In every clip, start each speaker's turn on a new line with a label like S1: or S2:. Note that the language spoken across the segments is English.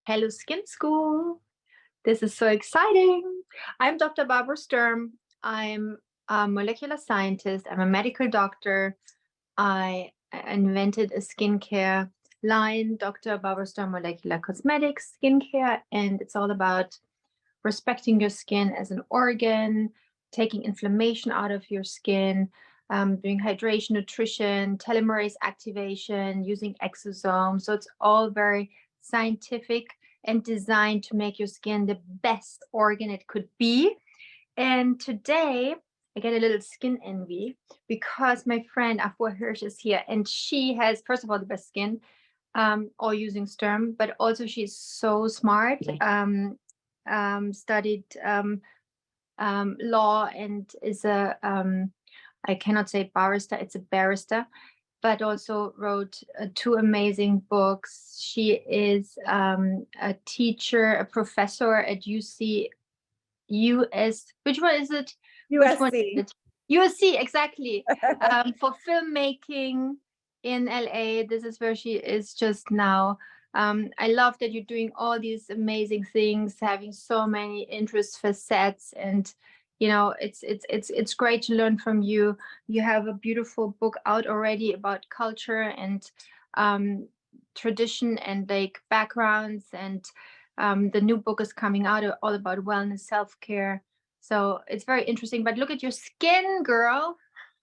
S1: Hello, Skin School. This is so exciting. I'm Dr. Barbara Sturm. I'm a molecular scientist. I'm a medical doctor. I invented a skincare line, Dr. Barbara Sturm Molecular Cosmetics Skincare, and it's all about respecting your skin as an organ, taking inflammation out of your skin, doing hydration, nutrition, telomerase activation, using exosomes. So it's all very scientific and designed to make your skin the best organ it could be. And today I get a little skin envy because my friend Afua Hirsch is here, and she has, first of all, the best skin, all using Sturm, but also she's so smart, studied law, and is a, I cannot say barrister, it's a barrister, but also wrote 2 amazing books. She is a teacher, a professor at which one is it?
S2: USC.
S1: Which one is it? USC, exactly. For filmmaking in LA. This is where she is just now. I love that you're doing all these amazing things, having so many interest facets, and it's great to learn from you. You have a beautiful book out already about culture and tradition and like backgrounds, and the new book is coming out all about wellness, self-care. So it's very interesting. But look at your skin, girl.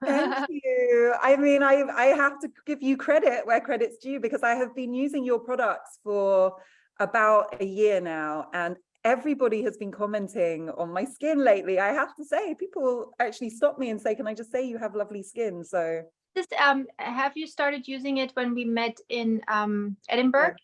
S2: Thank you. I mean, I have to give you credit where credit's due, because I have been using your products for about a year now, and everybody has been commenting on my skin lately. I have to say, people actually stop me and say, can I just say you have lovely skin? So
S1: just have you started using it when we met in Edinburgh?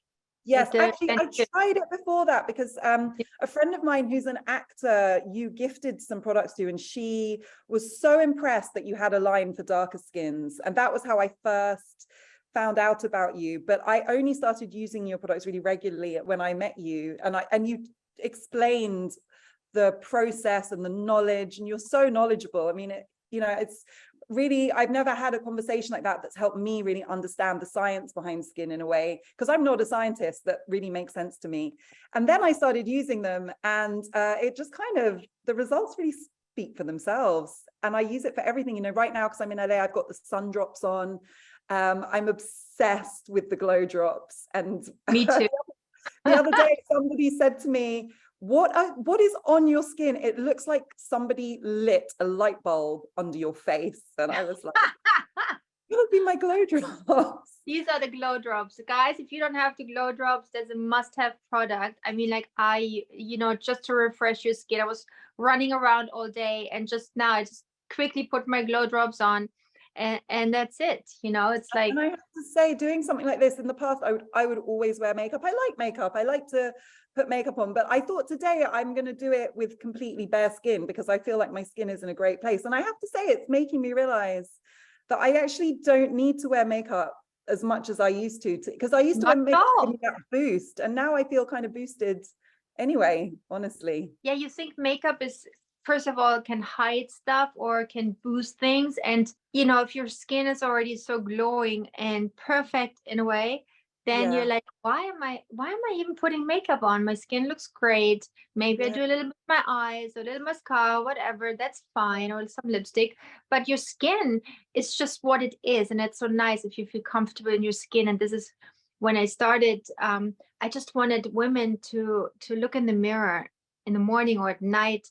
S2: Yes, actually, I tried it before that because a friend of mine who's an actor, you gifted some products to, and she was so impressed that you had a line for darker skins. And that was how I first found out about you. But I only started using your products really regularly when I met you, and you explained the process and the knowledge, and you're so knowledgeable. I mean, it's really, I've never had a conversation like that that's helped me really understand the science behind skin in a way, because I'm not a scientist. That really makes sense to me. And then I started using them, and it just kind of, the results really speak for themselves. And I use it for everything, right now, because I'm in LA, I've got the sun drops on. I'm obsessed with the glow drops. And
S1: me too.
S2: The other day, somebody said to me, what is on your skin? It looks like somebody lit a light bulb under your face. And I was like, it would be my glow drops.
S1: These are the glow drops, guys. If you don't have the glow drops, there's a must-have product. I mean, like just to refresh your skin. I was running around all day, and just now I just quickly put my glow drops on, and that's it. It's like,
S2: and I have to say, doing something like this in the past, I would always wear makeup. I like makeup. I like to put makeup on, but I thought today I'm going to do it with completely bare skin, because I feel like my skin is in a great place. And I have to say, it's making me realize that I actually don't need to wear makeup as much as I used to, because I used to wear makeup to get a boost, and now I feel kind of boosted anyway, honestly.
S1: Yeah, you think makeup is, first of all, can hide stuff or can boost things. And, if your skin is already so glowing and perfect in a way, then you're like, why am I even putting makeup on? My skin looks great. Maybe I do a little bit of my eyes, a little mascara, whatever, that's fine, or some lipstick. But your skin is just what it is. And it's so nice if you feel comfortable in your skin. And this is when I started, I just wanted women to look in the mirror in the morning or at night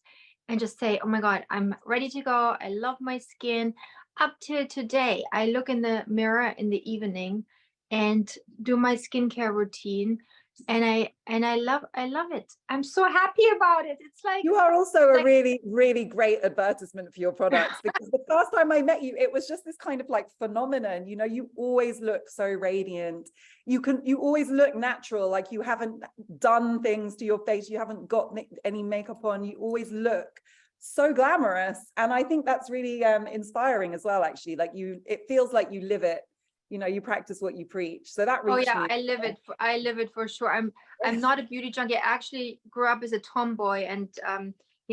S1: and just say, oh my God, I'm ready to go. I love my skin. Up to today, I look in the mirror in the evening and do my skincare routine, and I love it. I'm so happy about it. It's like,
S2: you are also a really, really great advertisement for your products, because the first time I met you, it was just this kind of like phenomenon. You always look so radiant. You always look natural, like you haven't done things to your face, you haven't got any makeup on, you always look so glamorous. And I think that's really inspiring as well, actually. Like it feels like you live it. You practice what you preach. So that reached me.
S1: I live it for sure. I'm not a beauty junkie. I actually grew up as a tomboy, and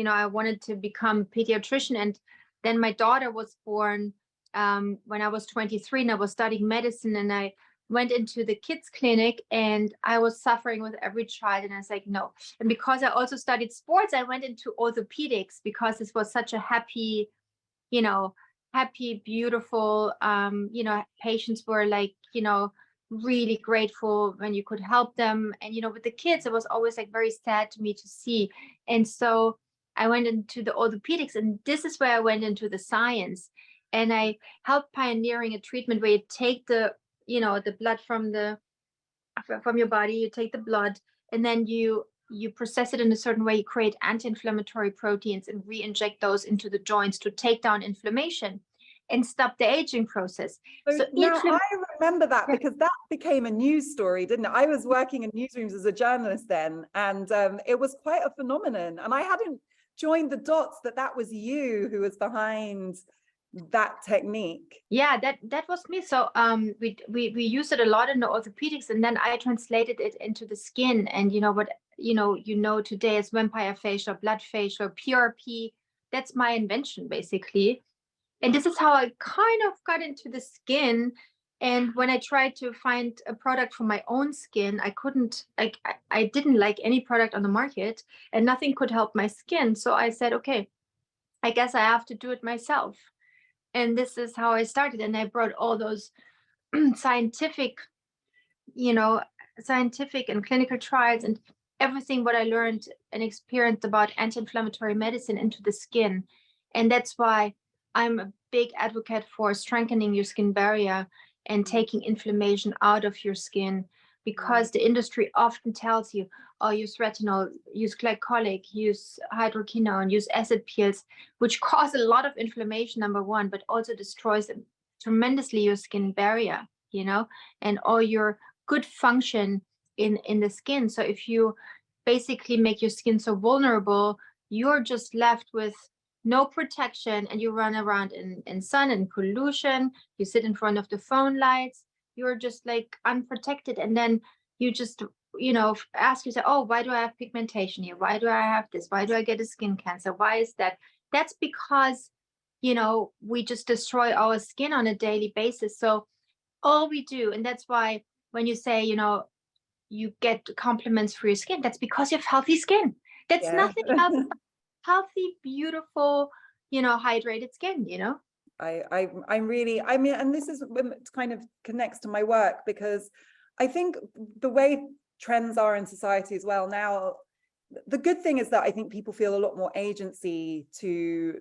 S1: I wanted to become a pediatrician. And then my daughter was born when I was 23, and I was studying medicine, and I went into the kids clinic, and I was suffering with every child, and I was like, no. And because I also studied sports, I went into orthopedics because this was such a happy, happy, beautiful, patients were like, really grateful when you could help them. And, with the kids, it was always like very sad to me to see. And so I went into the orthopedics, and this is where I went into the science. And I helped pioneering a treatment where you take the blood from your body, you take the blood, and then you process it in a certain way. You create anti-inflammatory proteins and re-inject those into the joints to take down inflammation and stop the aging process.
S2: So now I remember that, because that became a news story, didn't it? I was working in newsrooms as a journalist then, and it was quite a phenomenon. And I hadn't joined the dots that was you who was behind that technique.
S1: Yeah, that was me. So we use it a lot in the orthopedics, and then I translated it into the skin. And what today as vampire facial, blood facial, PRP. That's my invention, basically. And this is how I kind of got into the skin. And when I tried to find a product for my own skin, I couldn't, I didn't like any product on the market, and nothing could help my skin. So I said, okay, I guess I have to do it myself. And this is how I started. And I brought all those scientific and clinical trials and everything what I learned and experienced about anti-inflammatory medicine into the skin. And that's why I'm a big advocate for strengthening your skin barrier and taking inflammation out of your skin, because the industry often tells you, oh, use retinol, use glycolic, use hydroquinone, use acid peels, which cause a lot of inflammation, number one, but also destroys tremendously your skin barrier, and all your good function in the skin. So if you basically make your skin so vulnerable, you're just left with no protection, and you run around in sun and pollution. You sit in front of the phone lights. You're just like unprotected, and then you just ask yourself, oh, why do I have pigmentation here? Why do I have this? Why do I get a skin cancer? Why is that? That's because we just destroy our skin on a daily basis. So all we do, and that's why when you say you get compliments for your skin, that's because you have healthy skin. That's nothing else. Healthy, beautiful, hydrated skin,
S2: I'm really, and this is kind of connects to my work, because I think the way trends are in society as well now, the good thing is that I think people feel a lot more agency to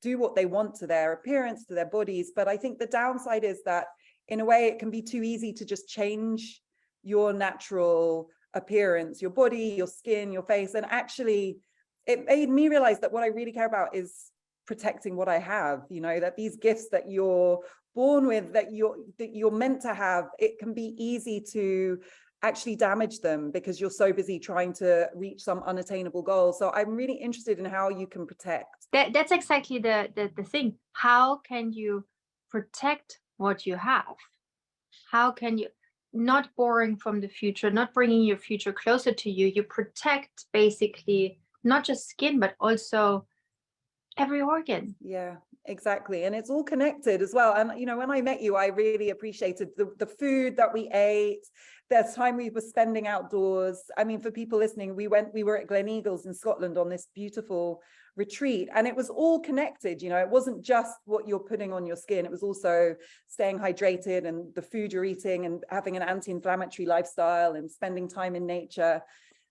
S2: do what they want to their appearance, to their bodies. But I think the downside is that in a way it can be too easy to just change your natural appearance, your body, your skin, your face. And actually it made me realize that what I really care about is protecting what I have, that these gifts that you're born with, that you're meant to have, it can be easy to actually damage them because you're so busy trying to reach some unattainable goal. So I'm really interested in how you can protect.
S1: That's exactly the thing. How can you protect what you have? How can you, not borrowing from the future, not bringing your future closer to you, you protect basically not just skin, but also every organ.
S2: Yeah, exactly. And it's all connected as well. And, when I met you, I really appreciated the food that we ate, the time we were spending outdoors. I mean, for people listening, we were at Gleneagles in Scotland on this beautiful retreat, and it was all connected. It wasn't just what you're putting on your skin. It was also staying hydrated, and the food you're eating, and having an anti-inflammatory lifestyle, and spending time in nature.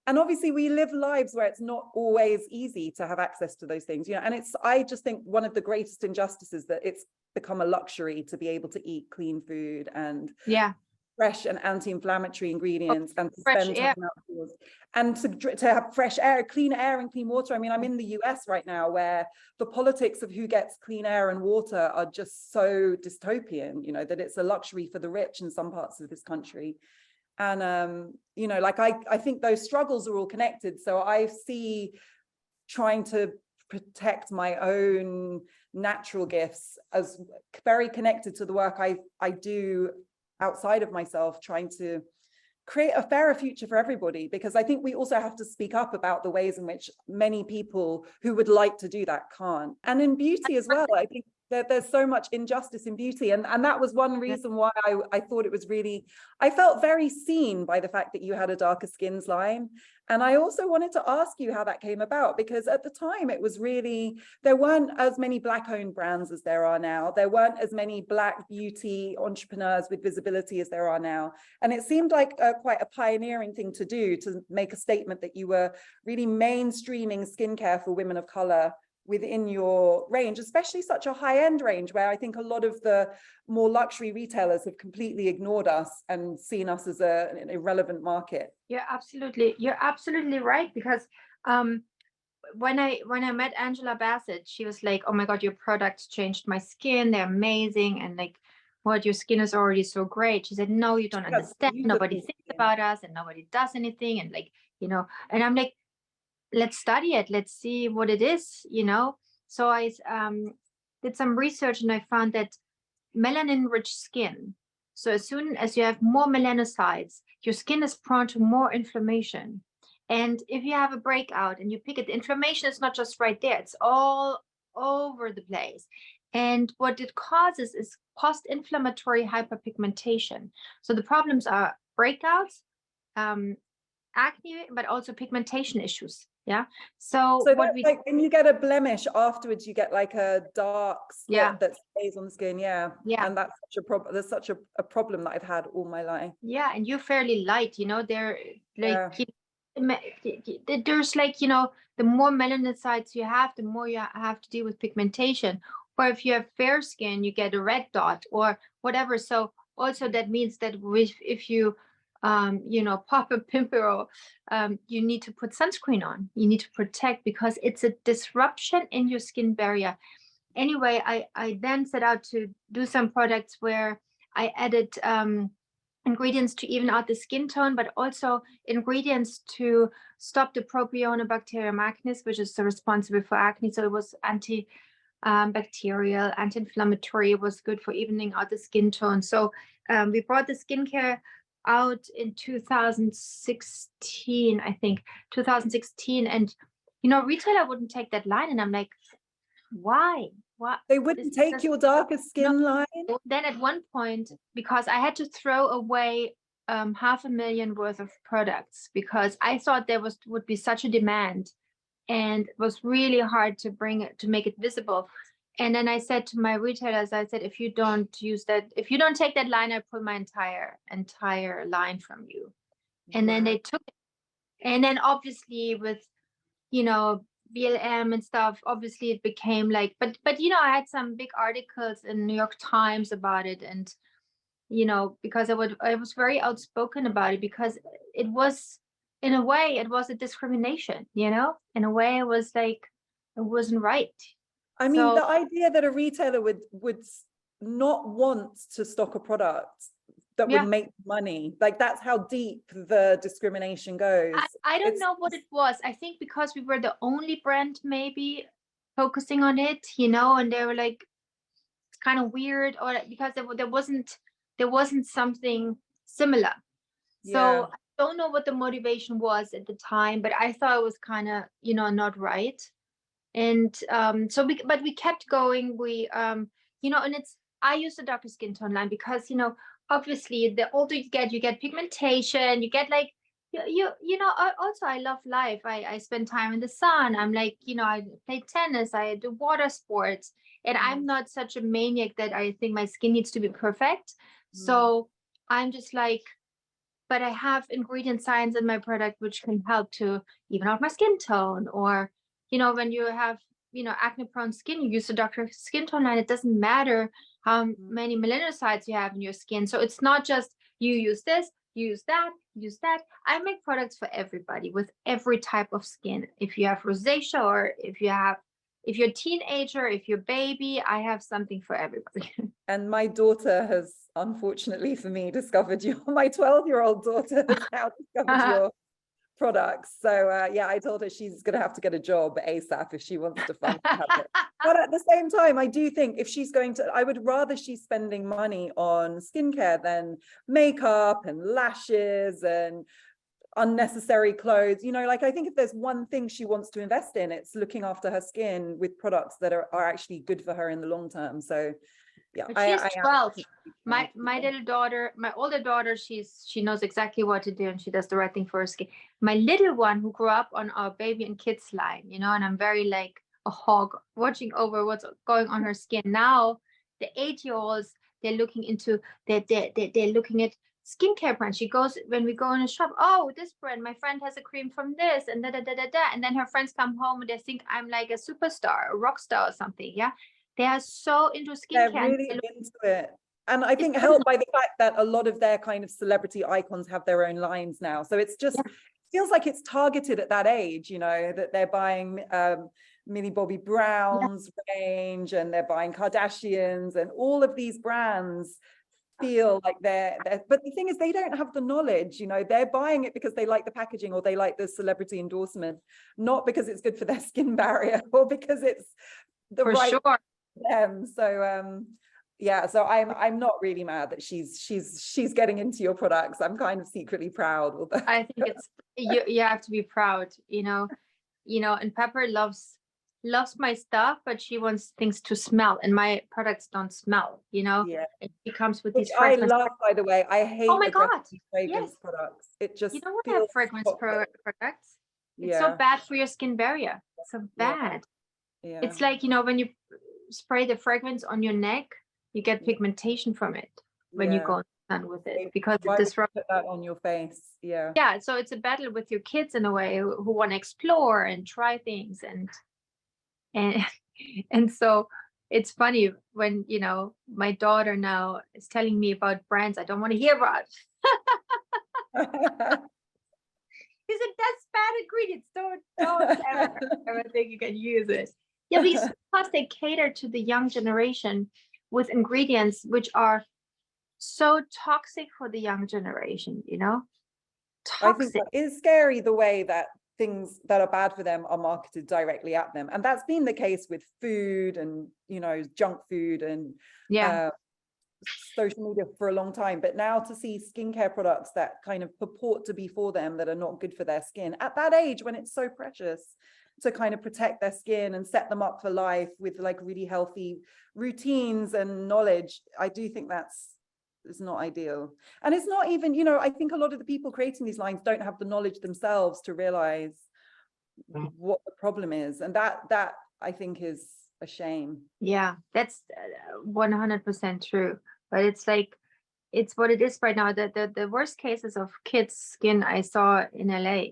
S2: And obviously we live lives where it's not always easy to have access to those things, and I just think one of the greatest injustices that it's become a luxury to be able to eat clean food and fresh and anti-inflammatory ingredients, and to spend time outdoors, and to have fresh air, clean air and clean water. I mean, I'm in the US right now, where the politics of who gets clean air and water are just so dystopian, that it's a luxury for the rich in some parts of this country. And, I think those struggles are all connected. So I see trying to protect my own natural gifts as very connected to the work I do outside of myself, trying to create a fairer future for everybody, because I think we also have to speak up about the ways in which many people who would like to do that can't. And in beauty as well, I think There's so much injustice in beauty, and that was one reason why I thought it was really, I felt very seen by the fact that you had a darker skins line. And I also wanted to ask you how that came about, because at the time it was really, there weren't as many Black owned brands as there are now. There weren't as many Black beauty entrepreneurs with visibility as there are now. And it seemed like quite a pioneering thing to do, to make a statement that you were really mainstreaming skincare for women of color within your range, especially such a high-end range, where I think a lot of the more luxury retailers have completely ignored us and seen us as an irrelevant market.
S1: You're absolutely right, because when I met Angela Bassett, she was like, oh my God, your products changed my skin, they're amazing, and like, what, your skin is already so great. She said, no, you don't understand, nobody thinks about us and nobody does anything, and like, you know, and I'm like, let's study it, let's see what it is, you know. So I did some research, and I found that melanin-rich skin, so as soon as you have more melanocytes, your skin is prone to more inflammation. And if you have a breakout and you pick it, the inflammation is not just right there, it's all over the place. And what it causes is post-inflammatory hyperpigmentation. So the problems are breakouts, acne, but also pigmentation issues. Yeah. So
S2: what we, like, when you get a blemish afterwards, you get like a dark spot that stays on the skin. Yeah. And that's such a problem. There's such a problem that I've had all my life.
S1: Yeah. And you're fairly light, you know, they're like, there's like, you know, the more melanocytes you have, the more you have to deal with pigmentation. Or if you have fair skin, you get a red dot or whatever. So also that means that if you you know, pop a pimple, you need to put sunscreen on. You need to protect, because it's a disruption in your skin barrier. Anyway, I then set out to do some products where I added ingredients to even out the skin tone, but also ingredients to stop the Propionibacterium acnes, which is responsible for acne. So it was bacterial, anti-inflammatory. It was good for evening out the skin tone. So we brought the skincare out in 2016, I think, 2016. And, you know, retailer wouldn't take that line. And I'm like, why? What?
S2: They wouldn't take your darker skin line?
S1: Then at one point, because I had to throw away $500,000 worth of products, because I thought there would be such a demand, and it was really hard to bring it, to make it visible. And then I said to my retailers, I said, if you don't use that, if you don't take that line, I pull my entire line from you. And then they took it. And then obviously with, you know, BLM and stuff, obviously it became like, but you know, I had some big articles in New York Times about it. And, you know, because I was very outspoken about it, because it was, in a way, it was a discrimination, you know, in a way it was like, it wasn't right.
S2: I mean, the idea that a retailer would not want to stock a product that would make money, like that's how deep the discrimination goes.
S1: I don't know what it was. I think because we were the only brand maybe focusing on it, you know, and they were like, it's kind of weird, or because there wasn't something similar. So I don't know what the motivation was at the time, but I thought it was kind of, you know, not right. And but we kept going. We you know, and I use the darker skin tone line because, you know, obviously the older you get pigmentation, you get like, you know, also I love life. I spend time in the sun. I'm like, you know, I play tennis, I do water sports, and I'm not such a maniac that I think my skin needs to be perfect. So I'm just like, but I have ingredient science in my product which can help to even out my skin tone. Or, you know, when you have, you know, acne prone skin, you use the darker skin tone line. It doesn't matter how many melanocytes you have in your skin. So it's not just you use this, use that, use that. I make products for everybody with every type of skin. If you have rosacea, or if you're a teenager, if you're a baby, I have something for everybody.
S2: And my daughter has, unfortunately for me, discovered you. My 12-year-old daughter has now discovered your products. So yeah, I told her she's going to have to get a job ASAP if she wants to fund it. But at the same time, I do think if she's going to, I would rather she's spending money on skincare than makeup and lashes and unnecessary clothes, like I think if there's one thing she wants to invest in, it's looking after her skin with products that are actually good for her in the long term. So yeah,
S1: but she's 12. My little daughter, my older daughter, she knows exactly what to do, and she does the right thing for her skin. My little one, who grew up on our baby and kids line, and I'm very like a hog watching over what's going on her skin. Now the 8-year-olds, they're looking into they're looking at skincare brands. She goes, when we go in a shop, oh, this brand, my friend has a cream from this, and and then her friends come home and they think I'm like a superstar, a rock star or something. Yeah, they are so into skincare.
S2: They're really into it. And I think helped by the fact that a lot of their kind of celebrity icons have their own lines now. So it's just feels like it's targeted at that age, that they're buying Millie Bobby Brown's range, and they're buying Kardashians, and all of these brands feel like they're but the thing is, they don't have the knowledge. They're buying it because they like the packaging, or they like the celebrity endorsement, not because it's good for their skin barrier, or because it's the right for them. So so I'm not really mad that she's getting into your products. I'm kind of secretly proud.
S1: I think it's you have to be proud, and Pepper loves my stuff, but she wants things to smell, and my products don't smell, it comes with these
S2: fragrance. I love, by the way. I hate
S1: fragrance
S2: products. It just,
S1: you don't want to have fragrance products. It's so bad for your skin barrier. So bad. It's like, when you spray the fragrance on your neck, you get pigmentation from it when you go on with it, because it disrupts.
S2: Put that on your face.
S1: So it's a battle with your kids in a way, who want to explore and try things, and so it's funny when my daughter now is telling me about brands I don't want to hear about. He said, that's bad ingredients, don't ever think you can use it. Because they cater to the young generation with ingredients which are so toxic for the young generation, toxic.
S2: I think it is scary the way that things that are bad for them are marketed directly at them, and that's been the case with food and junk food and social media for a long time. But now to see skincare products that kind of purport to be for them that are not good for their skin at that age, when it's so precious to kind of protect their skin and set them up for life with like really healthy routines and knowledge, I do think it's not ideal. And it's not even, I think a lot of the people creating these lines don't have the knowledge themselves to realize what the problem is, and that I think is a shame.
S1: Yeah, that's 100% true. But it's like, it's what it is right now. The worst cases of kids' skin I saw in LA.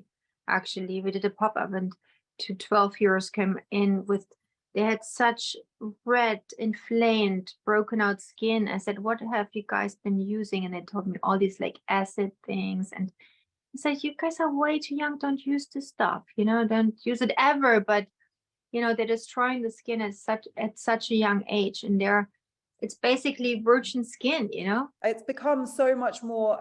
S1: Actually, we did a pop-up, and 12-year-olds came in with, they had such red, inflamed, broken out skin. I said, what have you guys been using? And they told me all these like acid things. And I said, you guys are way too young. Don't use this stuff, don't use it ever. But, they're destroying the skin at such a young age. And it's basically virgin skin,
S2: It's become so much more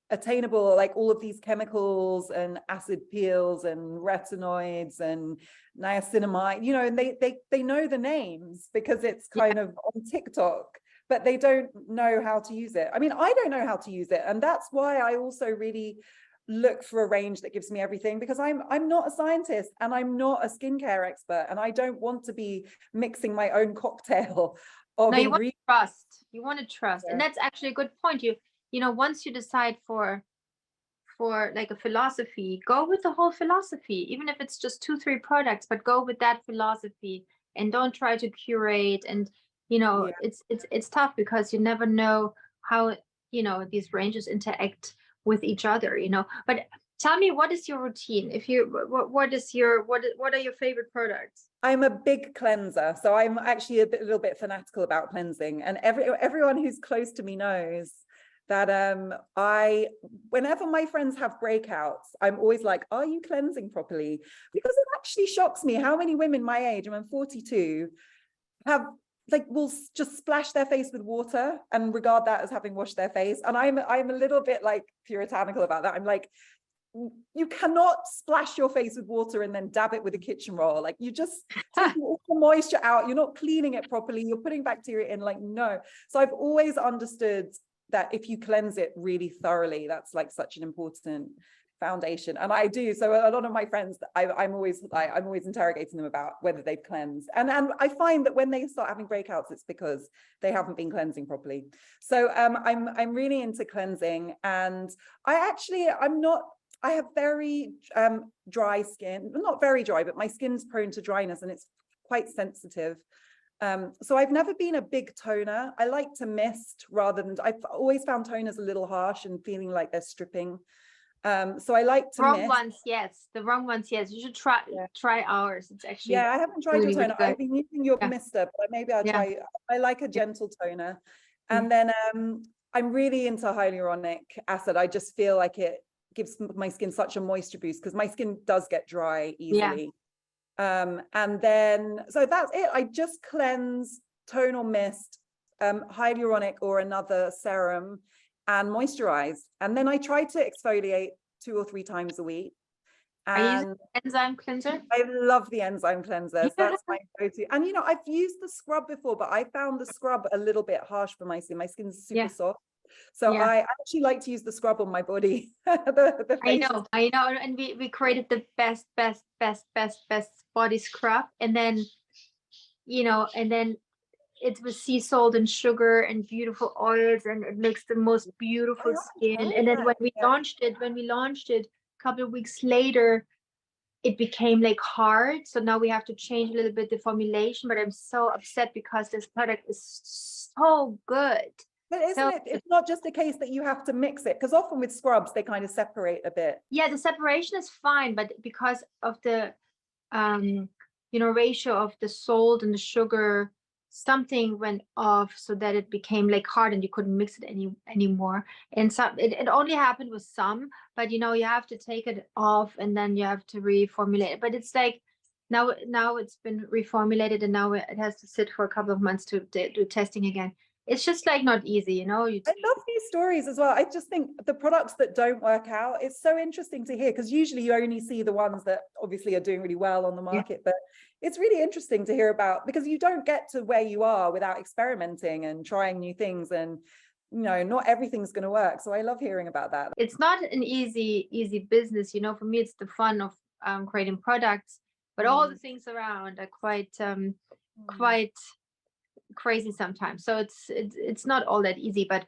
S2: attainable, like all of these chemicals and acid peels and retinoids and niacinamide, and they know the names because it's kind of on TikTok, but they don't know how to use it. I mean, I don't know how to use it, and that's why I also really look for a range that gives me everything, because I'm not a scientist and I'm not a skincare expert, and I don't want to be mixing my own cocktail of
S1: you want to trust. You want to trust, and that's actually a good point. Once you decide for like a philosophy, go with the whole philosophy, even if it's just 2-3 products, but go with that philosophy and don't try to curate. And it's tough because you never know how these ranges interact with each other. But tell me, what is your routine? What are your favorite products?
S2: I'm a big cleanser, so I'm actually a little bit fanatical about cleansing, and everyone who's close to me knows that whenever my friends have breakouts, I'm always like, are you cleansing properly? Because it actually shocks me how many women my age, I'm 42, will just splash their face with water and regard that as having washed their face. And I'm a little bit like puritanical about that. I'm like, you cannot splash your face with water and then dab it with a kitchen roll. Like, you just take all the moisture out. You're not cleaning it properly. You're putting bacteria in. Like, no. So I've always understood that if you cleanse it really thoroughly, that's like such an important foundation, and I do. So a lot of my friends, I'm always interrogating them about whether they've cleansed, and I find that when they start having breakouts, it's because they haven't been cleansing properly. So I'm really into cleansing, and I have very dry skin, not very dry, but my skin's prone to dryness and it's quite sensitive. So I've never been a big toner. I like to mist rather than, I've always found toners a little harsh and feeling like they're stripping. So I like to
S1: wrong ones, yes. The wrong ones, yes. You should try ours. It's actually
S2: I haven't tried
S1: really,
S2: your toner.
S1: really
S2: I've been using your mister, but maybe I'll try. I like a gentle toner. And then I'm really into hyaluronic acid. I just feel like it gives my skin such a moisture boost because my skin does get dry easily. And then so that's it. I just cleanse, tone or mist, hyaluronic or another serum, and moisturize. And then I try to exfoliate 2 or 3 times a week. And
S1: are you using enzyme cleanser?
S2: I love the enzyme cleansers. That's my go-to. And you know, I've used the scrub before, but I found the scrub a little bit harsh for my skin. My skin's super soft. So I actually like to use the scrub on my body.
S1: I know. And we created the best body scrub. And then, you know, and then it was sea salt and sugar and beautiful oils, and it makes the most beautiful skin. And then when we launched it, a couple of weeks later, it became like hard. So now we have to change a little bit the formulation, but I'm so upset because this product is so good.
S2: But isn't it, it's not just a case that you have to mix it, because often with scrubs, they kind of separate a bit.
S1: Yeah, the separation is fine, but because of the, you know, ratio of the salt and the sugar, something went off so that it became like hard and you couldn't mix it anymore. And so it only happened with some, but you know, you have to take it off and then you have to reformulate it. But it's like now it's been reformulated and now it has to sit for a couple of months to do testing again. It's just like not easy, you know.
S2: I love these stories as well. I just think the products that don't work out, it's so interesting to hear, because usually you only see the ones that obviously are doing really well on the market, but it's really interesting to hear about, because you don't get to where you are without experimenting and trying new things, and you know, not everything's going to work. So I love hearing about that.
S1: It's not an easy business, you know. For me, it's the fun of creating products, but all the things around are quite crazy sometimes. So it's not all that easy, but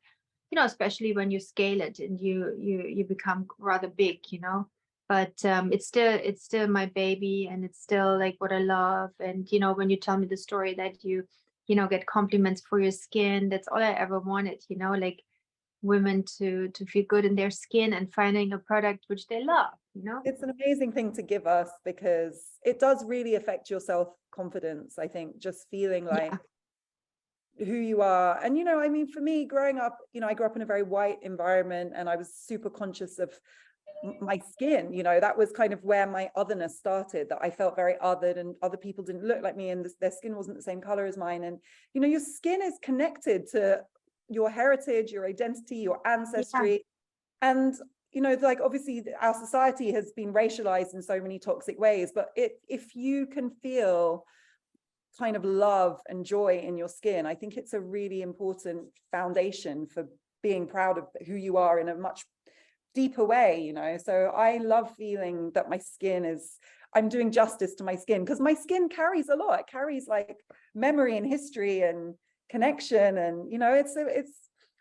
S1: you know, especially when you scale it and you become rather big, you know. But it's still my baby, and it's still like what I love. And you know, when you tell me the story that you know, get compliments for your skin, that's all I ever wanted, you know, like women to feel good in their skin and finding a product which they love, you know.
S2: It's an amazing thing to give us, because it does really affect your self-confidence, I think, just feeling like who you are. And you know, I mean, for me growing up, you know, I grew up in a very white environment and I was super conscious of my skin. You know, that was kind of where my otherness started, that I felt very othered and other people didn't look like me and their skin wasn't the same color as mine. And you know, your skin is connected to your heritage, your identity, your ancestry. And you know, like obviously our society has been racialized in so many toxic ways, but if you can feel kind of love and joy in your skin, I think it's a really important foundation for being proud of who you are in a much deeper way, you know. So I love feeling that my skin is, I'm doing justice to my skin, because my skin carries a lot. It carries like memory and history and connection, and you know, it's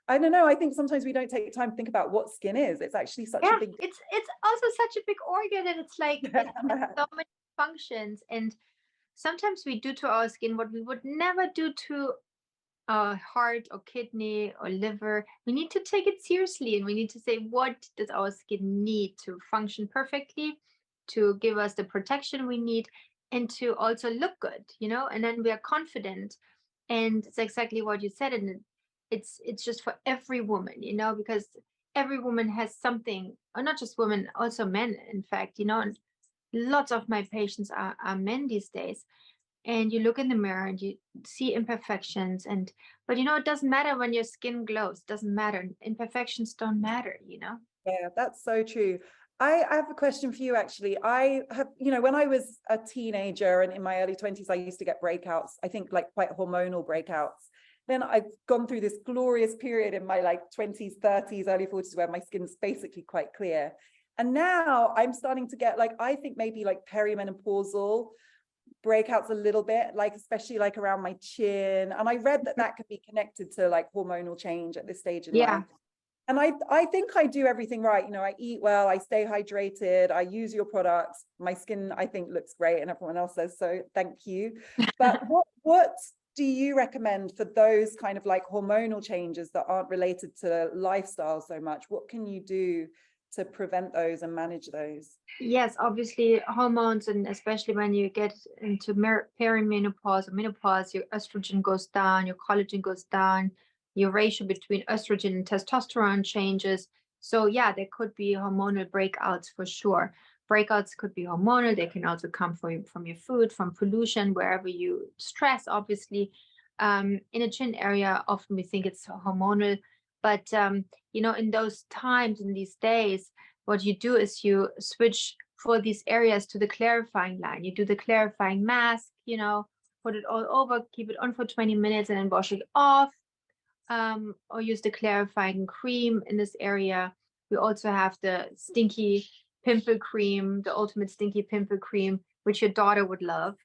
S2: I don't know, I think sometimes we don't take time to think about what skin is. It's actually such a big,
S1: it's also such a big organ, and it's like it has so many functions. And sometimes we do to our skin what we would never do to our heart or kidney or liver. We need to take it seriously, and we need to say, what does our skin need to function perfectly, to give us the protection we need, and to also look good, you know. And then we are confident. And it's exactly what you said, and it's just for every woman, you know, because every woman has something, or not just women, also men, in fact, you know. And lots of my patients are men these days, and you look in the mirror and you see imperfections, but you know, it doesn't matter when your skin glows. It doesn't matter. Imperfections don't matter, you know.
S2: Yeah, that's so true. I have a question for you, actually. I have, you know, when I was a teenager and in my early 20s, I used to get breakouts, I think like quite hormonal breakouts. Then I've gone through this glorious period in my like 20s, 30s, early 40s, where my skin's basically quite clear. And now I'm starting to get like, I think maybe like perimenopausal breakouts a little bit, like especially like around my chin. And I read that that could be connected to like hormonal change at this stage in life. And I think I do everything right. You know, I eat well, I stay hydrated, I use your products. My skin, I think, looks great, and everyone else says so. Thank you. But what do you recommend for those kind of like hormonal changes that aren't related to lifestyle so much? What can you do to prevent those and manage those?
S1: Yes, obviously hormones, and especially when you get into perimenopause or menopause, your estrogen goes down, your collagen goes down, your ratio between estrogen and testosterone changes. So yeah, there could be hormonal breakouts for sure. Breakouts could be hormonal. They can also come from your food, from pollution, wherever you stress, obviously. In the chin area, often we think it's hormonal, but in those times, in these days, what you do is you switch for these areas to the clarifying line. You do the clarifying mask, put it all over, keep it on for 20 minutes and then wash it off. Or use the clarifying cream in this area. We also have the stinky pimple cream, the ultimate stinky pimple cream, which your daughter would love.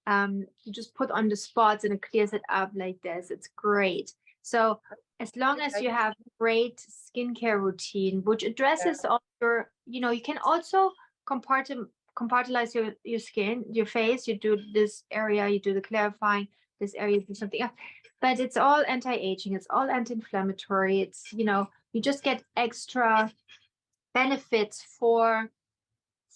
S1: You just put on the spots and it clears it up like this. It's great. So as long as you have great skincare routine, which addresses all your, you can also compartmentalize your skin, your face. You do this area, you do the clarifying, this area, you do something else. But it's all anti-aging, it's all anti-inflammatory. It's, you just get extra benefits for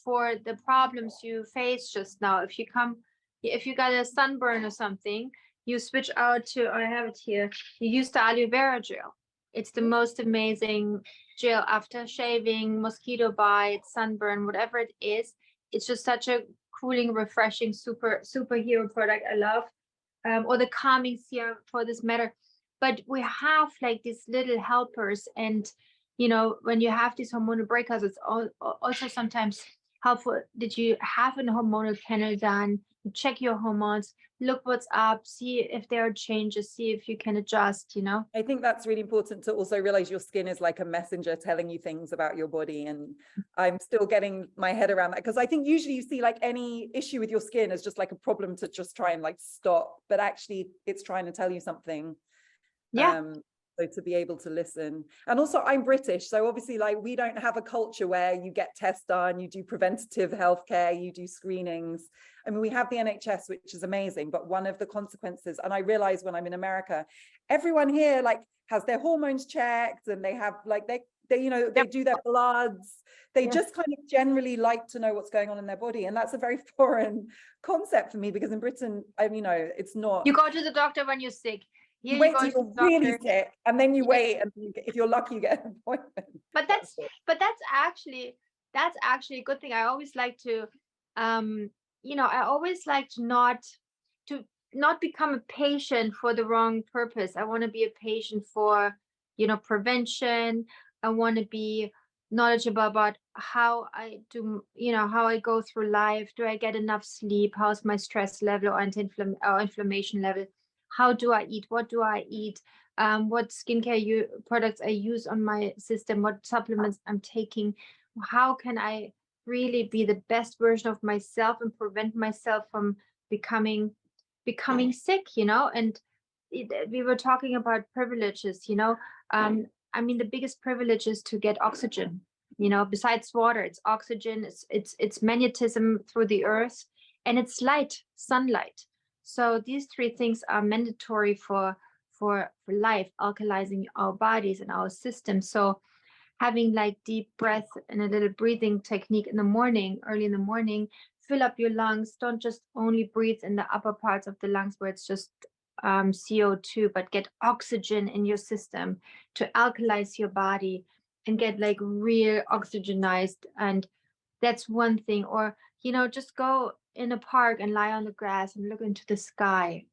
S1: the problems you face just now. If you got a sunburn or something, you switch out to, I have it here, you use the aloe vera gel. It's the most amazing gel after shaving, mosquito bite, sunburn, whatever it is. It's just such a cooling, refreshing, superhero product I love. Or the calming serum for this matter. But we have like these little helpers, and when you have these hormonal breakouts, it's also sometimes helpful. Did you have a hormonal panel done? You check your hormones, look what's up, see if there are changes, see if you can adjust.
S2: I think that's really important to also realize your skin is like a messenger telling you things about your body. And I'm still getting my head around that, because I think usually you see like any issue with your skin as just like a problem to just try and like stop, but actually it's trying to tell you something.
S1: Yeah.
S2: So to be able to listen. And also I'm British, so obviously like we don't have a culture where you get tests done, you do preventative healthcare, you do screenings. I mean, we have the NHS, which is amazing, but one of the consequences, and I realize when I'm in America, everyone here like has their hormones checked, and they have like they do their bloods. They just kind of generally like to know what's going on in their body, and that's a very foreign concept for me, because in Britain, it's not.
S1: You go to the doctor when you're sick.
S2: You wait till you're really sick, and then you wait, and if you're lucky, you get an appointment.
S1: But that's actually a good thing. I always like to, I always like to not become a patient for the wrong purpose. I want to be a patient for, prevention. I want to be knowledgeable about how I do, how I go through life. Do I get enough sleep? How's my stress level or inflammation level? How do I eat? What do I eat? What skincare products I use on my system? What supplements I'm taking? How can I really be the best version of myself and prevent myself from becoming sick? And we were talking about privileges. I mean, the biggest privilege is to get oxygen. Besides water, it's oxygen. It's magnetism through the earth, and it's light, sunlight. So these three things are mandatory for life, alkalizing our bodies and our system. So having like deep breath and a little breathing technique in the morning, early in the morning, fill up your lungs. Don't just only breathe in the upper parts of the lungs where it's just CO2, but get oxygen in your system to alkalize your body and get like real oxygenized. And that's one thing. Or, just go in a park and lie on the grass and look into the sky,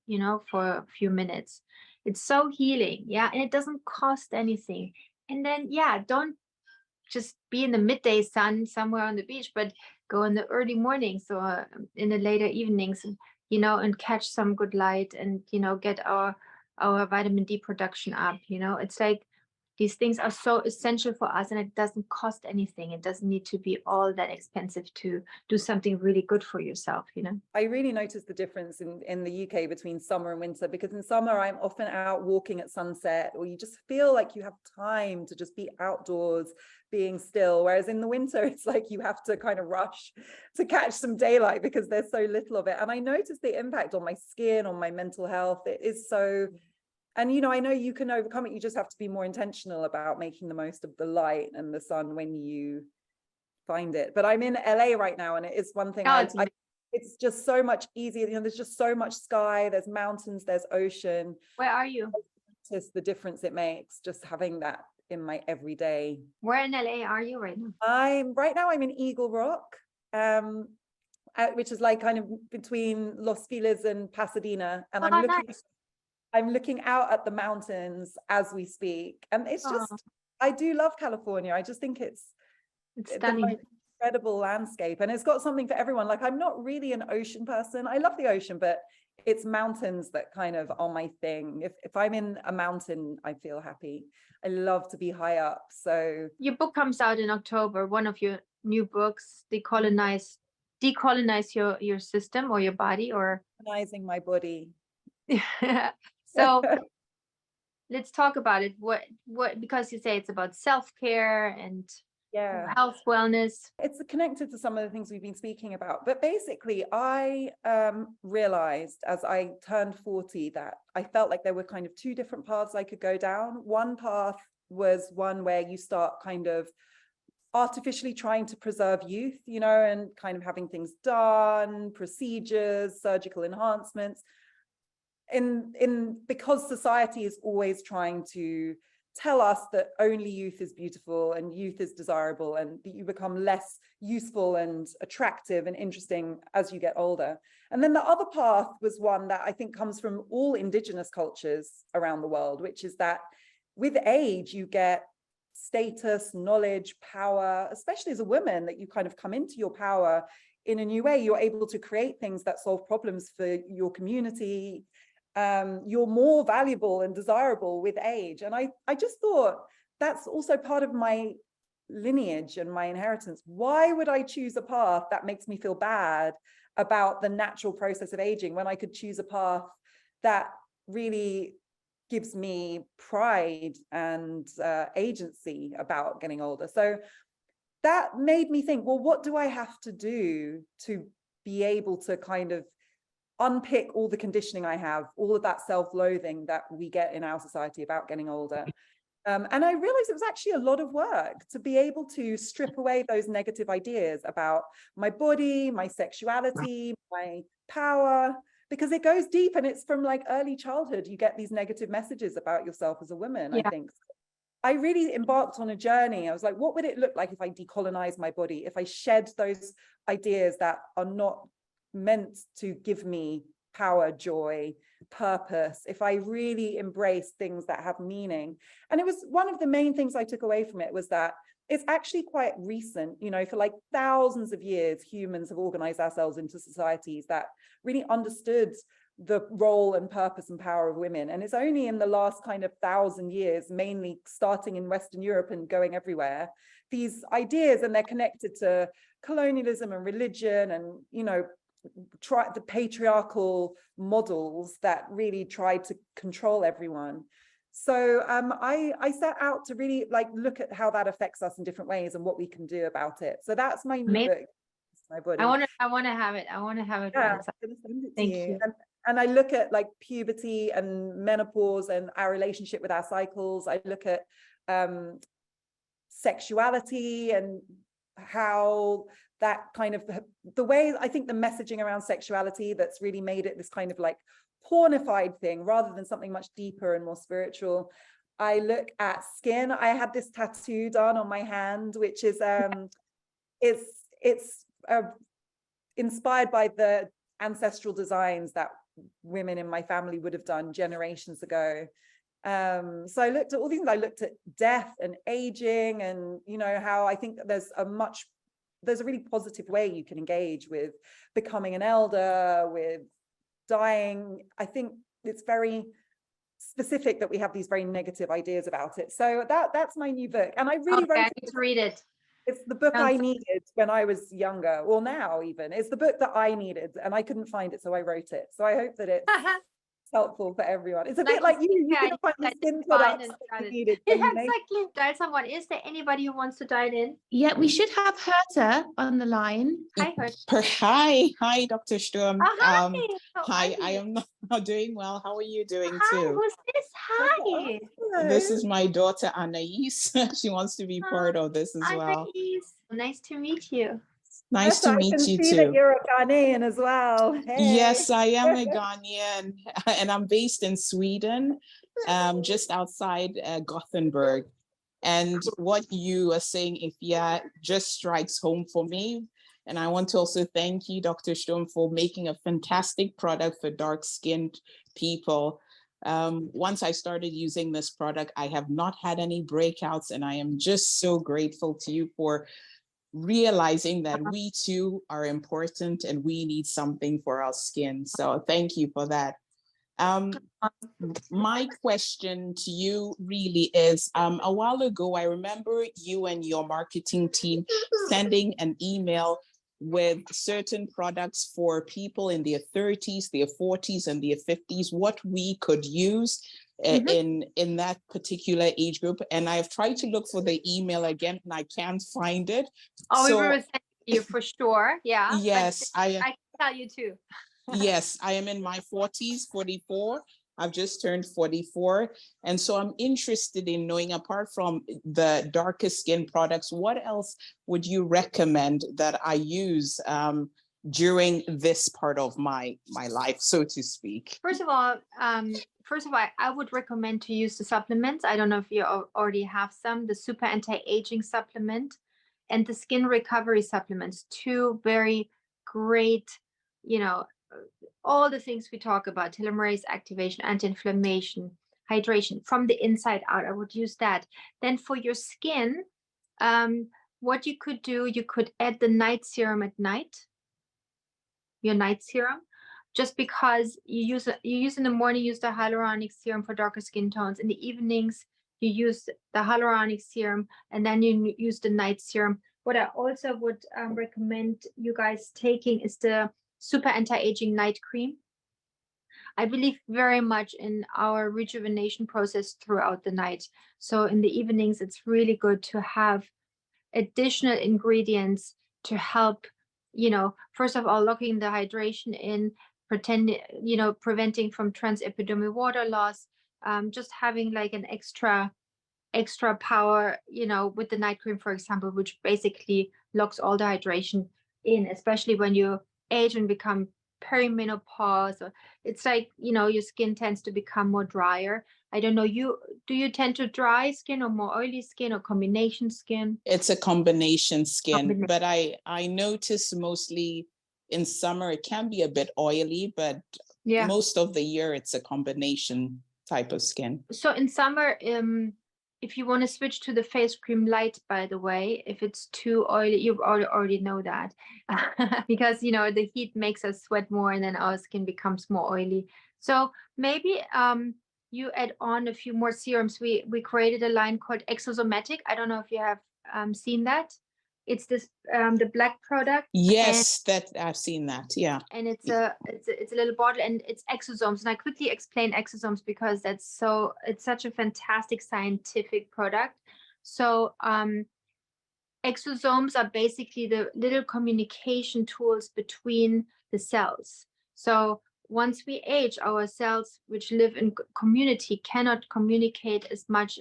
S1: for a few minutes. It's so healing. Yeah. And it doesn't cost anything. And then, don't just be in the midday sun somewhere on the beach, but go in the early mornings or in the later evenings, and catch some good light and, get our vitamin D production up. It's like these things are so essential for us, and it doesn't cost anything. It doesn't need to be all that expensive to do something really good for yourself, you know?
S2: I really noticed the difference in the UK between summer and winter, because in summer I'm often out walking at sunset, or you just feel like you have time to just be outdoors, being still. Whereas in the winter, it's like you have to kind of rush to catch some daylight because there's so little of it. And I noticed the impact on my skin, on my mental health. It is so, and you know, I know you can overcome it. You just have to be more intentional about making the most of the light and the sun when you find it. But I'm in LA right now, and it is one thing it's just so much easier. You know, there's just so much sky, there's mountains, there's ocean.
S1: Where are you?
S2: Just the difference it makes, just having that in my everyday.
S1: Where in LA are you right now?
S2: I'm in Eagle Rock, which is like kind of between Los Feliz and Pasadena, and I'm looking out at the mountains as we speak, and it's just, I do love California. I just think it's stunning, incredible landscape, and it's got something for everyone. Like, I'm not really an ocean person. I love the ocean, but it's mountains that kind of are my thing. If I'm in a mountain, I feel happy. I love to be high up. So
S1: your book comes out in October, one of your new books, Decolonize your system or your body, or
S2: Decolonizing my body.
S1: So let's talk about it. What because you say it's about self-care and health, wellness.
S2: It's connected to some of the things we've been speaking about. But basically, I realized as I turned 40 that I felt like there were kind of two different paths I could go down. One path was one where you start kind of artificially trying to preserve youth, you know, and kind of having things done, procedures, surgical enhancements. Because society is always trying to tell us that only youth is beautiful and youth is desirable, and that you become less useful and attractive and interesting as you get older. And then the other path was one that I think comes from all indigenous cultures around the world, which is that with age, you get status, knowledge, power, especially as a woman, that you kind of come into your power in a new way. You're able to create things that solve problems for your community. You're more valuable and desirable with age. And I just thought that's also part of my lineage and my inheritance. Why would I choose a path that makes me feel bad about the natural process of aging when I could choose a path that really gives me pride and agency about getting older? So that made me think, well, what do I have to do to be able to kind of unpick all the conditioning I have, all of that self-loathing that we get in our society about getting older? And I realized it was actually a lot of work to be able to strip away those negative ideas about my body, my sexuality, my power, because it goes deep, and it's from like early childhood. You get these negative messages about yourself as a woman, I think. I really embarked on a journey. I was like, what would it look like if I decolonize my body, if I shed those ideas that are not meant to give me power, joy, purpose, if I really embrace things that have meaning? And it was one of the main things I took away from it was that it's actually quite recent. You know, for like thousands of years, humans have organized ourselves into societies that really understood the role and purpose and power of women. And it's only in the last kind of 1,000 years, mainly starting in Western Europe and going everywhere, these ideas, and they're connected to colonialism and religion and, you know, the patriarchal models that really tried to control everyone. So I set out to really like look at how that affects us in different ways and what we can do about it. So that's my new book, My Body.
S1: I want to have it. I want to have it.
S2: Yeah, I'm gonna send it to
S1: Thank
S2: you.
S1: you.
S2: And I look at like puberty and menopause and our relationship with our cycles. I look at sexuality and how that kind of, the way I think the messaging around sexuality that's really made it this kind of like pornified thing rather than something much deeper and more spiritual. I look at skin. I had this tattoo done on my hand, which is it's inspired by the ancestral designs that women in my family would have done generations ago. So I looked at all these things. I looked at death and aging, and you know how I think that there's a really positive way you can engage with becoming an elder, with dying. I think it's very specific that we have these very negative ideas about it. So that's my new book, and I really wrote
S1: I
S2: it.
S1: need to read it.
S2: It's the book I needed when I was younger, or now even. It's the book that I needed, and I couldn't find it, so I wrote it. So I hope that it's helpful for everyone. It's a bit like you can find the skin products that you needed.
S1: Yeah, exactly. Dial someone. Is there anybody who wants to dial in?
S3: Yeah, we should have Herta on the line.
S1: Hi, Herta.
S4: Hi, Dr. Sturm.
S1: Hi.
S4: Hi, I am not doing well. How are you doing
S1: Hi,
S4: too?
S1: who's this? Hi.
S4: This is my daughter Anais. She wants to be part of this as well.
S1: Anais. Nice to meet you.
S4: Nice to meet you
S2: I can see
S4: too.
S2: that you're a Ghanaian as well. Hey.
S4: Yes, I am a Ghanaian, and I'm based in Sweden, just outside Gothenburg. And what you are saying, Afua, just strikes home for me. And I want to also thank you, Dr. Sturm, for making a fantastic product for dark-skinned people. Once I started using this product, I have not had any breakouts, and I am just so grateful to you for realizing that we too are important and we need something for our skin. So thank you for that. My question to you really is, a while ago, I remember you and your marketing team sending an email with certain products for people in their 30s, their 40s, and their 50s, what we could use in that particular age group. And I've tried to look for the email again, and I can't find it.
S1: Oh,
S4: so,
S1: we will send you for sure. Yeah.
S4: Yes,
S1: I can tell you too.
S4: Yes, I am in my 40s, 44. I've just turned 44. And so I'm interested in knowing, apart from the darker skin products, what else would you recommend that I use during this part of my life, so to speak?
S1: First of all, I would recommend to use the supplements. I don't know if you already have some, the super anti-aging supplement and the skin recovery supplements, two very great, all the things we talk about, telomerase activation, anti-inflammation, hydration from the inside out. I would use that. Then for your skin, what you could do, you could add the night serum at night, your night serum, just because you use in the morning, use the hyaluronic serum for darker skin tones. In the evenings, you use the hyaluronic serum, and then you use the night serum. What I also would recommend you guys taking is the super anti-aging night cream. I believe very much in our rejuvenation process throughout the night. So in the evenings, it's really good to have additional ingredients to help, first of all, locking the hydration in, preventing from transepidermal water loss, just having like an extra power, with the night cream, for example, which basically locks all the hydration in, especially when you age and become perimenopause. Or it's like, your skin tends to become more drier. I don't know, do you tend to dry skin or more oily skin or combination skin?
S4: It's a combination skin, but I notice mostly in summer it can be a bit oily, but most of the year it's a combination type of skin. So
S1: in summer, if you want to switch to the face cream light, by the way, if it's too oily, you already know that, because the heat makes us sweat more, and then our skin becomes more oily. So maybe you add on a few more serums. We created a line called Exosomatic. I don't know if you have seen that. It's this the black product.
S4: Yes, that I've seen that. Yeah.
S1: And it's a little bottle, and it's exosomes. And I quickly explain exosomes because it's such a fantastic scientific product. So exosomes are basically the little communication tools between the cells. So once we age, our cells, which live in community, cannot communicate as much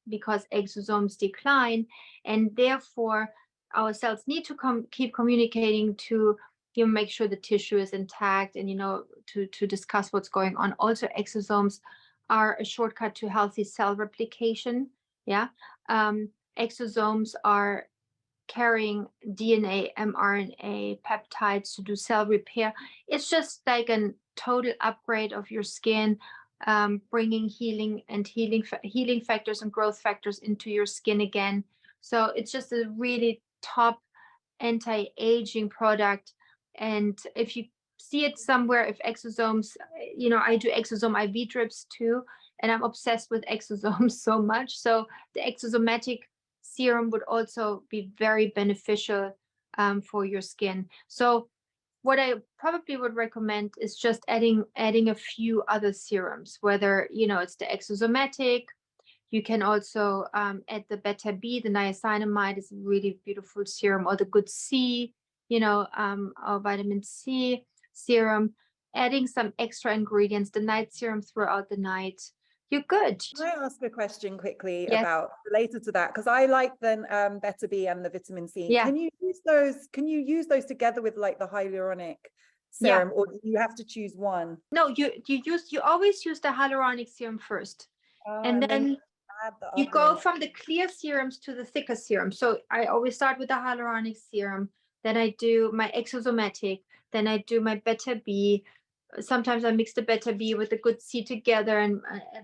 S1: because exosomes decline, and therefore our cells need to keep communicating to make sure the tissue is intact, and to discuss what's going on. Also, exosomes are a shortcut to healthy cell replication. Exosomes are carrying DNA, mRNA, peptides to do cell repair. It's just like a total upgrade of your skin, bringing healing factors and growth factors into your skin again. So it's just a really top anti-aging product. And if you see it somewhere, if exosomes, I do exosome IV drips too. and I'm obsessed with exosomes so much. So the exosomatic serum would also be very beneficial for your skin. So what I probably would recommend is just adding a few other serums, whether, you know, it's the exosomatic. You can also add the beta B, the niacinamide is a really beautiful serum, or the good C, you know, or vitamin C serum. Adding some extra ingredients, the night serum throughout the night, you're good.
S2: Can I ask a question quickly
S1: Yes.
S2: about related to that? Because I like the beta B and the vitamin C.
S1: Yeah.
S2: Can you use those? Can you use those together with like the hyaluronic serum, or do you have to choose one?
S1: No, you always use the hyaluronic serum first, and then
S2: add the
S1: you
S2: other
S1: go
S2: one.
S1: from the clear serums to the thicker serum. So I always start with the hyaluronic serum, then I do my exosomatic, then I do my beta B. Sometimes I mix the beta B with the good C together and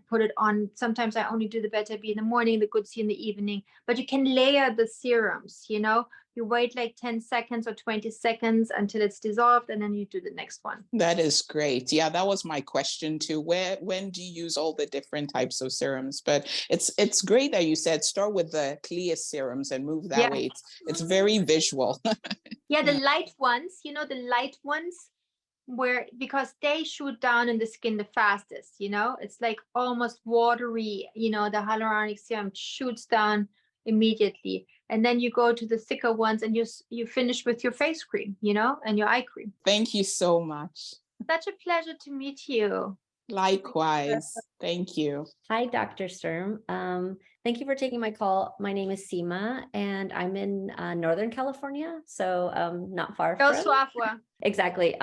S1: put it on. Sometimes I only do the beta B in the morning, the good C in the evening. But you can layer the serums, you know. You wait like 10 seconds or 20 seconds until it's dissolved, and then you do the next one.
S4: That is great. Yeah, that was my question too. When do you use all the different types of serums? But it's great that you said start with the clear serums and move that way. It's very visual.
S1: Yeah, the light ones, you know, the light ones, where because they shoot down in the skin the fastest, you know, it's like almost watery, you know, the hyaluronic serum shoots down immediately, and then you go to the thicker ones, and you finish with your face cream, you know, and your eye cream.
S4: Thank you so much.
S1: Such a pleasure to meet you.
S4: Likewise. Thank you.
S5: Hi, Dr. Sturm. Thank you for taking my call. My name is Seema, and I'm in Northern California, so not far from.
S1: Afua.
S5: Exactly.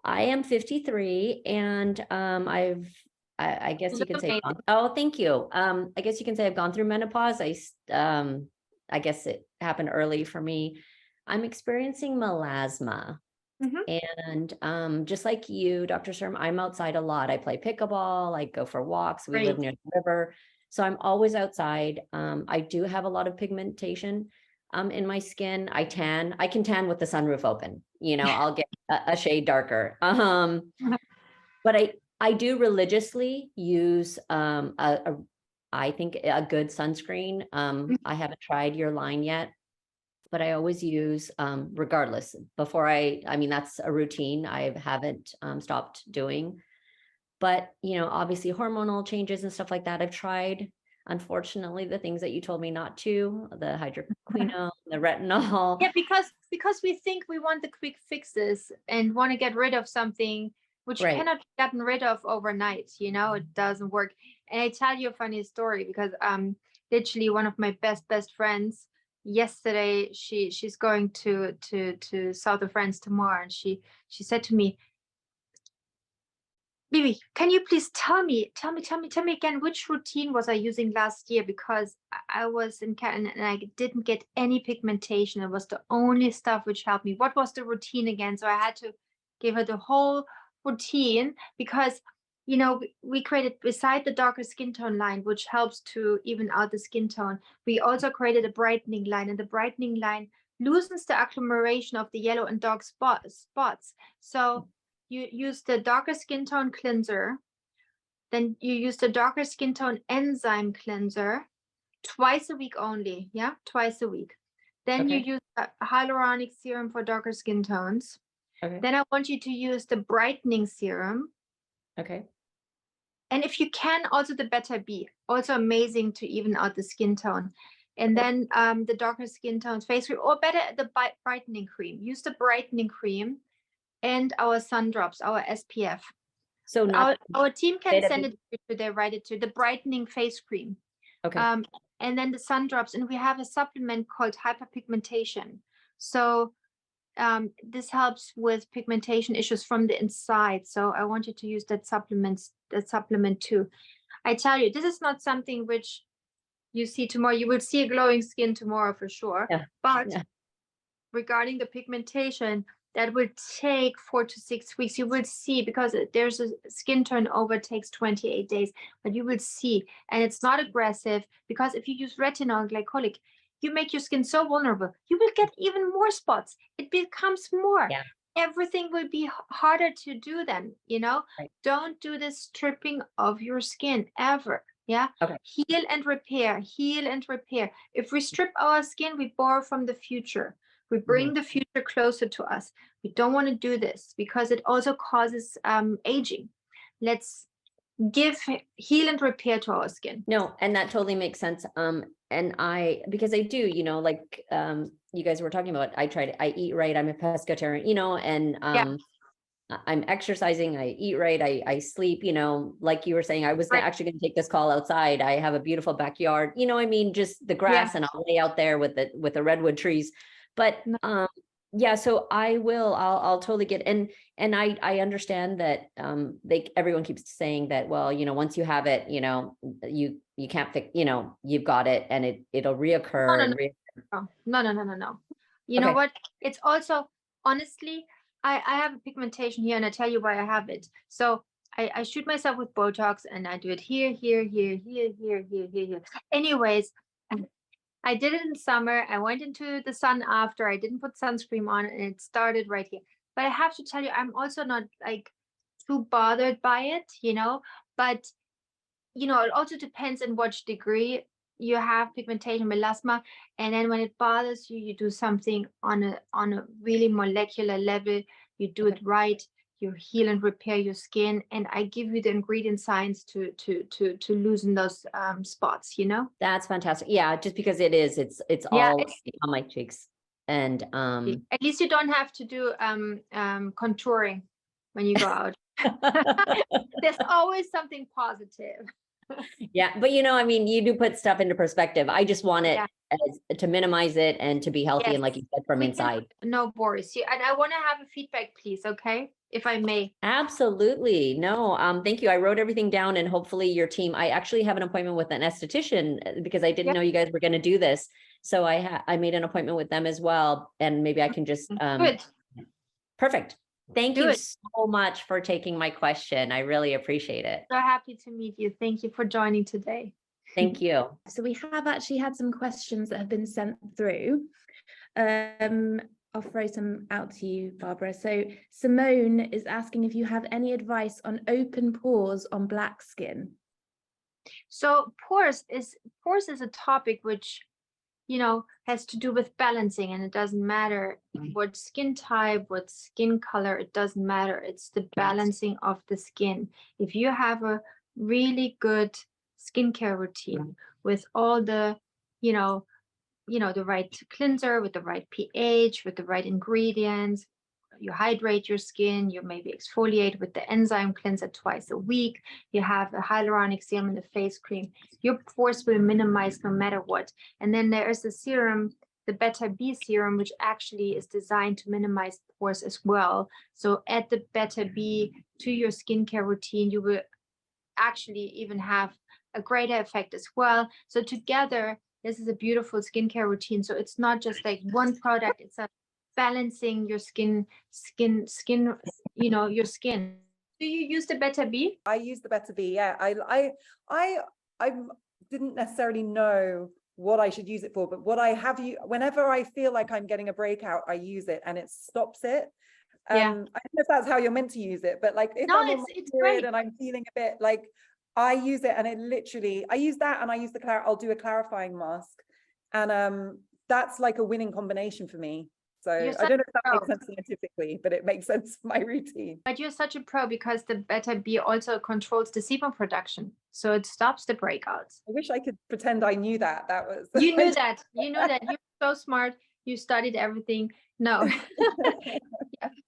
S5: I am 53, and I guess you can say, oh, thank you. I guess you can say I've gone through menopause. I guess it happened early for me. I'm experiencing melasma. And just like you, Dr. Sturm, I'm outside a lot. I play pickleball, I go for walks. We live near the river, so I'm always outside. I do have a lot of pigmentation in my skin. I can tan with the sunroof open, you know. I'll get a shade darker. But I do religiously use I think a good sunscreen. I haven't tried your line yet, but I always use regardless. Before I mean, that's a routine I haven't stopped doing. But, you know, obviously hormonal changes and stuff like that, I've tried. Unfortunately, the things that you told me not to, the hydroquinone, the retinol.
S1: Yeah, because we think we want the quick fixes and want to get rid of something which cannot be gotten rid of overnight, you know. It doesn't work. And I tell you a funny story, because literally one of my best friends, yesterday she's going to south of France tomorrow, and she said to me, Bibi, can you please tell me again, which routine was I using last year? Because I was in Canada and I didn't get any pigmentation. It was the only stuff which helped me. What was the routine again? So I had to give her the whole routine, because, you know, we created, beside the darker skin tone line, which helps to even out the skin tone, we also created a brightening line, and the brightening line loosens the agglomeration of the yellow and dark spots. So you use the darker skin tone cleanser, then you use the darker skin tone enzyme cleanser twice a week only. Yeah, twice a week. Then you use a hyaluronic serum for darker skin tones. Then I want you to use the brightening serum. And if you can, also the beta B, also amazing to even out the skin tone. And then the darker skin tones face cream, or better, the brightening cream. Use the brightening cream and our sun drops, our SPF. So our team can send it to, they write it to the brightening face cream. And then the sun drops, and we have a supplement called hyperpigmentation. So this helps with pigmentation issues from the inside. So I want you to use that supplement too. I tell you, this is not something which you see tomorrow. You will see a glowing skin tomorrow for sure. But regarding the pigmentation, that will take 4 to 6 weeks. You will see, because there's a skin turnover, takes 28 days, but you will see. And it's not aggressive, because if you use retinol glycolic, you make your skin so vulnerable. You will get even more spots. It becomes more. everything will be harder to do then, you know.
S5: Right.
S1: Don't do this stripping of your skin ever. Yeah.
S5: Okay.
S1: Heal and repair, heal and repair. If we strip our skin, we borrow from the future. We bring the future closer to us. We don't want to do this because it also causes aging. Let's heal and repair to our skin.
S5: No, and that totally makes sense. And because I do, you know, like you guys were talking about, I eat right, I'm a pescatarian, you know, and I'm exercising, I eat right, I sleep, you know, like you were saying, I was actually going to take this call outside. I have a beautiful backyard, you know, I mean, just the grass, and I'll lay out there with the redwood trees. But yeah, so I'll totally get, and I understand that everyone keeps saying that, well, you know, once you have it, you know, you can't fix, you know, you've got it and it'll reoccur.
S1: No. You know what? It's also, honestly, I have a pigmentation here, and I tell you why I have it. So I shoot myself with Botox, and I do it here. Anyways, I did it in summer. I went into the sun after. I didn't put sunscreen on, and it started right here. But I have to tell you, I'm also not like too bothered by it, you know. But you know, it also depends in what degree you have pigmentation, melasma, and then when it bothers you, you do something on a really molecular level. You do it right. You heal and repair your skin, and I give you the ingredient science to loosen those spots, you know.
S5: That's fantastic. Yeah, just because it's all on my cheeks, and
S1: at least you don't have to do contouring when you go out. There's always something positive.
S5: Yeah, but you know, I mean, you do put stuff into perspective. I just want it to minimize it and to be healthy, and like you said, from inside.
S1: No, Boris, and I want to have a feedback, please, okay, if I may.
S5: Absolutely. No, thank you. I wrote everything down, and hopefully your team. I actually have an appointment with an esthetician because I didn't know you guys were going to do this, so I made an appointment with them as well, and maybe I can just
S1: good.
S5: Perfect. Thank you so much for taking my question. I really appreciate it.
S1: So happy to meet you. Thank you for joining today.
S5: Thank you.
S3: So we have actually had some questions that have been sent through. I'll throw some out to you, Barbara. So Simone is asking if you have any advice on open pores on black skin.
S1: So pores is a topic which, you know, has to do with balancing, and it doesn't matter what skin type, what skin color, it doesn't matter. It's the balancing of the skin. If you have a really good skincare routine with all the, you know, the right cleanser, with the right pH, with the right ingredients, you hydrate your skin, you maybe exfoliate with the enzyme cleanser twice a week, you have a hyaluronic serum in the face cream, your pores will minimize no matter what. And then there is a serum, the Beta B serum, which actually is designed to minimize pores as well. So add the Beta B to your skincare routine, you will actually even have a greater effect as well. So together, this is a beautiful skincare routine. So it's not just like one product, it's a balancing your skin, you know, your skin. Do you use the Beta B?
S2: I use the Beta B, yeah. I didn't necessarily know what I should use it for, but what I have whenever I feel like I'm getting a breakout, I use it and it stops it. I don't know if that's how you're meant to use it, but like if I'm on my period and I'm feeling a bit like, I use it and it literally, I use that and I use I'll do a clarifying mask, and that's like a winning combination for me. So I don't know if that makes sense scientifically, but it makes sense for my routine.
S1: But you're such a pro because the Beta B also controls the sebum production. So it stops the breakouts.
S2: I wish I could pretend I knew that. That was
S1: you knew that. You knew that. You're so smart. You studied everything. No.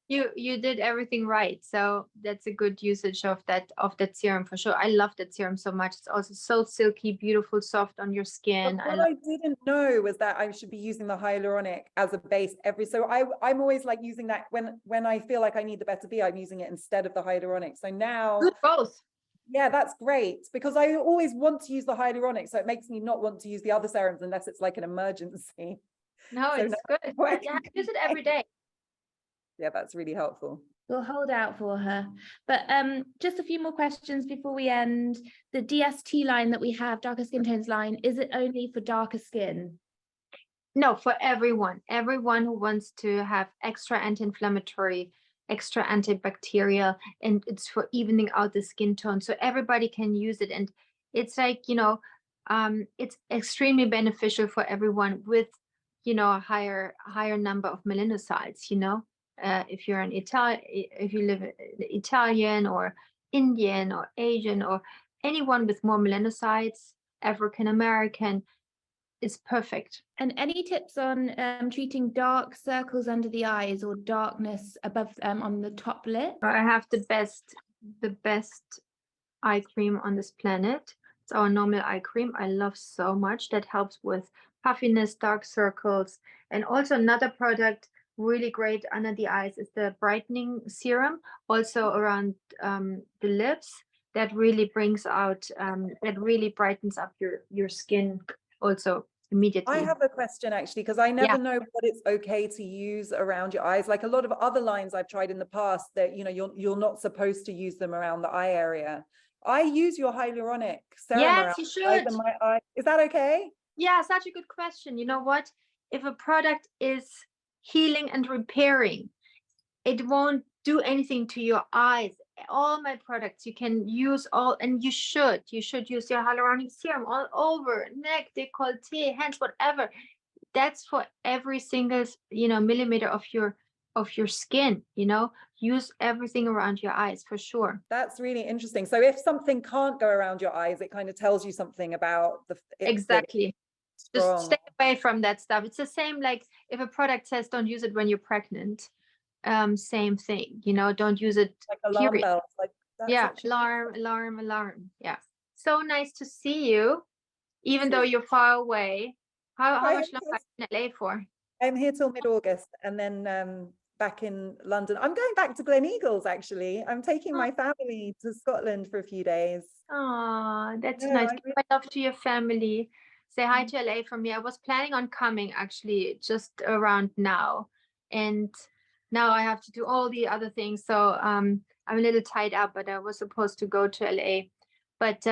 S1: You did everything right. So that's a good usage of that serum for sure. I love that serum so much. It's also so silky, beautiful, soft on your skin.
S2: But what I didn't know was that I should be using the hyaluronic as a base so I'm always like using that when I feel like I need the Beta B, I'm using it instead of the hyaluronic. So now
S1: good both.
S2: Yeah, that's great, because I always want to use the hyaluronic, so it makes me not want to use the other serums unless it's like an emergency.
S1: No, it's good. Yeah, use it every day.
S2: Yeah, that's really helpful.
S3: We'll hold out for her. But just a few more questions before we end. The DST line that we have, darker skin tones line, is it only for darker skin?
S1: No, for everyone who wants to have extra anti-inflammatory, extra antibacterial, and it's for evening out the skin tone. So everybody can use it. And it's like, it's extremely beneficial for everyone with, a higher number of melanocytes, if you're if you live Italian or Indian or Asian or anyone with more melanocytes, African American, is perfect.
S3: And any tips on treating dark circles under the eyes or darkness above on the top lip?
S1: I have the best eye cream on this planet. It's our normal eye cream. I love so much. That helps with puffiness, dark circles, and also another product really great under the eyes is the brightening serum, also around the lips. That really brings out, that really brightens up your skin also immediately.
S2: I have a question actually, because I never know what it's okay to use around your eyes. Like a lot of other lines I've tried in the past that, you're not supposed to use them around the eye area. I use your hyaluronic serum around
S1: you should.
S2: the eyes and my eye. Is that okay?
S1: Yeah, such a good question. You know what? If a product is healing and repairing, it won't do anything to your eyes. All my products you can use all, and you should use your hyaluronic serum all over, neck, décolleté, hands, whatever. That's for every single millimeter of your skin. Use everything around your eyes for sure.
S2: That's really interesting. So if something can't go around your eyes, it kind of tells you something about
S1: exactly. Just stay away from that stuff. It's the same like if a product says don't use it when you're pregnant. Same thing, don't use it.
S2: Like alarm bells, like
S1: alarm. Yeah. So nice to see you, even though you're far away. How much longer are you in LA for?
S2: I'm here till mid-August, and then back in London. I'm going back to Gleneagles actually. I'm taking my family to Scotland for a few days.
S1: Oh, that's nice. Give my love to your family. Say hi to LA from me. I was planning on coming actually just around now, and now I have to do all the other things. So I'm a little tied up, but I was supposed to go to LA. But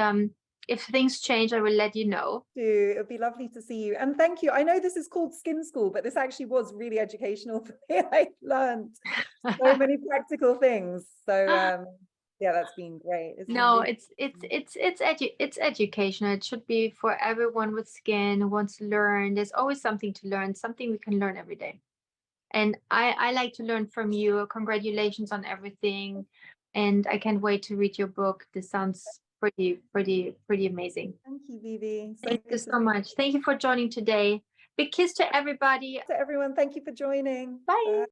S1: if things change, I will let you know.
S2: It would be lovely to see you. And thank you. I know this is called Skin School, but this actually was really educational for me. I learned so many practical things. So yeah, that's been great.
S1: It's educational. It should be for everyone with skin who wants to learn. There's always something to learn, something we can learn every day. And I like to learn from you. Congratulations on everything. And I can't wait to read your book. This sounds pretty amazing.
S2: Thank you, Vivi.
S1: Thank you so much. Thank you for joining today. Big kiss to everybody.
S2: To everyone, thank you for joining.
S1: Bye.